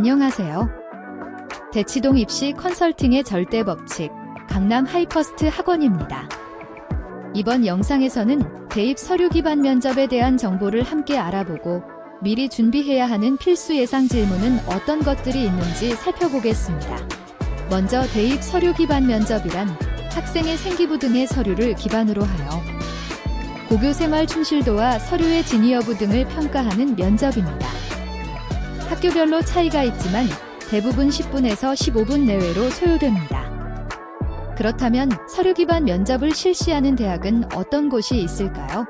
안녕하세요. 대치동 입시 컨설팅의 절대 법칙, 강남 하이퍼스트 학원입니다. 이번 영상에서는 대입 서류 기반 면접에 대한 정보를 함께 알아보고 미리 준비해야 하는 필수 예상 질문은 어떤 것들이 있는지 살펴보겠습니다. 먼저 대입 서류 기반 면접이란 학생의 생기부 등의 서류를 기반으로 하여 고교 생활 충실도와 서류의 진위 여부 등을 평가하는 면접입니다. 학교별로 차이가 있지만 대부분 10분에서 15분 내외로 소요됩니다. 그렇다면 서류 기반 면접을 실시하는 대학은 어떤 곳이 있을까요?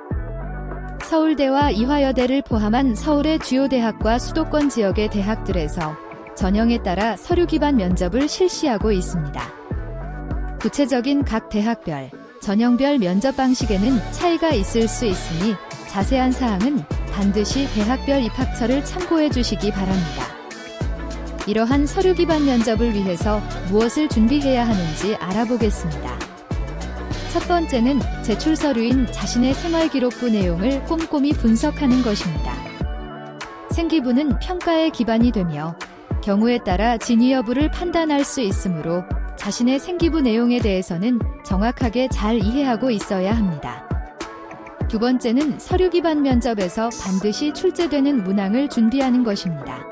서울대와 이화여대를 포함한 서울의 주요 대학과 수도권 지역의 대학들에서 전형에 따라 서류 기반 면접을 실시하고 있습니다. 구체적인 각 대학별, 전형별 면접 방식에는 차이가 있을 수 있으니 자세한 사항은 반드시 대학별 입학처를 참고해 주시기 바랍니다. 이러한 서류 기반 면접을 위해서 무엇을 준비해야 하는지 알아보겠습니다. 첫 번째는 제출 서류인 자신의 생활기록부 내용을 꼼꼼히 분석하는 것입니다. 생기부는 평가의 기반이 되며 경우에 따라 진위 여부를 판단할 수 있으므로 자신의 생기부 내용에 대해서는 정확하게 잘 이해하고 있어야 합니다. 두 번째는 서류 기반 면접에서 반드시 출제되는 문항을 준비하는 것입니다.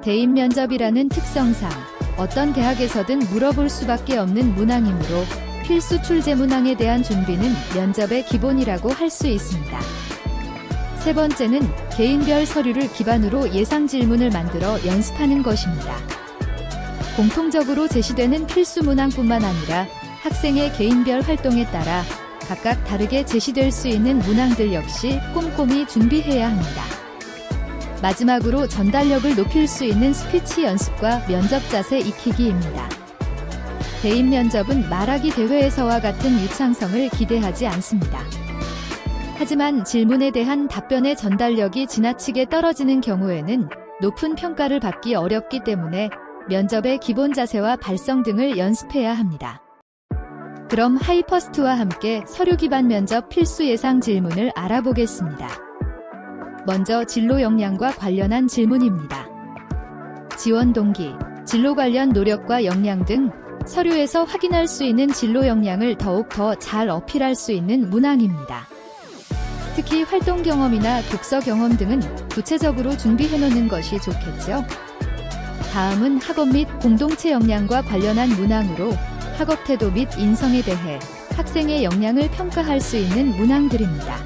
대입 면접이라는 특성상 어떤 대학에서든 물어볼 수밖에 없는 문항이므로 필수 출제 문항에 대한 준비는 면접의 기본이라고 할 수 있습니다. 세 번째는 개인별 서류를 기반으로 예상 질문을 만들어 연습하는 것입니다. 공통적으로 제시되는 필수 문항뿐만 아니라 학생의 개인별 활동에 따라 각각 다르게 제시될 수 있는 문항들 역시 꼼꼼히 준비해야 합니다. 마지막으로 전달력을 높일 수 있는 스피치 연습과 면접 자세 익히기입니다. 대입 면접은 말하기 대회에서와 같은 유창성을 기대하지 않습니다. 하지만 질문에 대한 답변의 전달력이 지나치게 떨어지는 경우에는 높은 평가를 받기 어렵기 때문에 면접의 기본 자세와 발성 등을 연습해야 합니다. 그럼 하이퍼스트와 함께 서류 기반 면접 필수 예상 질문을 알아보겠습니다. 먼저 진로 역량과 관련한 질문입니다. 지원 동기, 진로 관련 노력과 역량 등 서류에서 확인할 수 있는 진로 역량을 더욱 더 잘 어필할 수 있는 문항입니다. 특히 활동 경험이나 독서 경험 등은 구체적으로 준비해 놓는 것이 좋겠죠. 다음은 학업 및 공동체 역량과 관련한 문항으로 학업 태도 및 인성에 대해 학생의 역량을 평가할 수 있는 문항들입니다.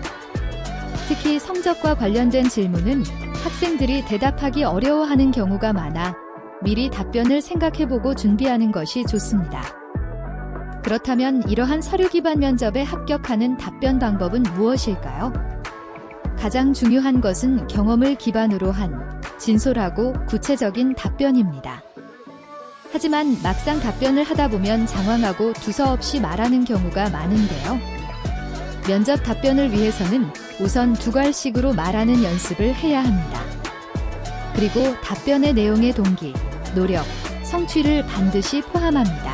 특히 성적과 관련된 질문은 학생들이 대답하기 어려워하는 경우가 많아 미리 답변을 생각해보고 준비하는 것이 좋습니다. 그렇다면 이러한 서류 기반 면접에 합격하는 답변 방법은 무엇일까요? 가장 중요한 것은 경험을 기반으로 한 진솔하고 구체적인 답변입니다. 하지만 막상 답변을 하다 보면 장황하고 두서없이 말하는 경우가 많은데요. 면접 답변을 위해서는 우선 두괄식으로 말하는 연습을 해야 합니다. 그리고 답변의 내용의 동기, 노력, 성취를 반드시 포함합니다.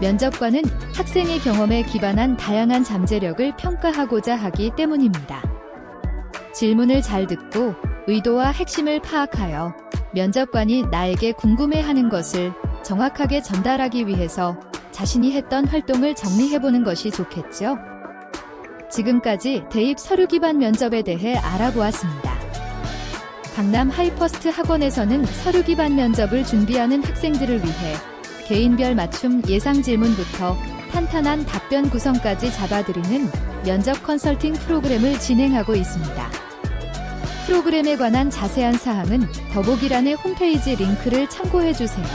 면접관은 학생의 경험에 기반한 다양한 잠재력을 평가하고자 하기 때문입니다. 질문을 잘 듣고 의도와 핵심을 파악하여 면접관이 나에게 궁금해하는 것을 정확하게 전달하기 위해서 자신이 했던 활동을 정리해보는 것이 좋겠죠. 지금까지 대입 서류 기반 면접에 대해 알아보았습니다. 강남 하이퍼스트 학원에서는 서류 기반 면접을 준비하는 학생들을 위해 개인별 맞춤 예상 질문부터 탄탄한 답변 구성까지 잡아드리는 면접 컨설팅 프로그램을 진행하고 있습니다. 프로그램에 관한 자세한 사항은 더보기란의 홈페이지 링크를 참고해주세요.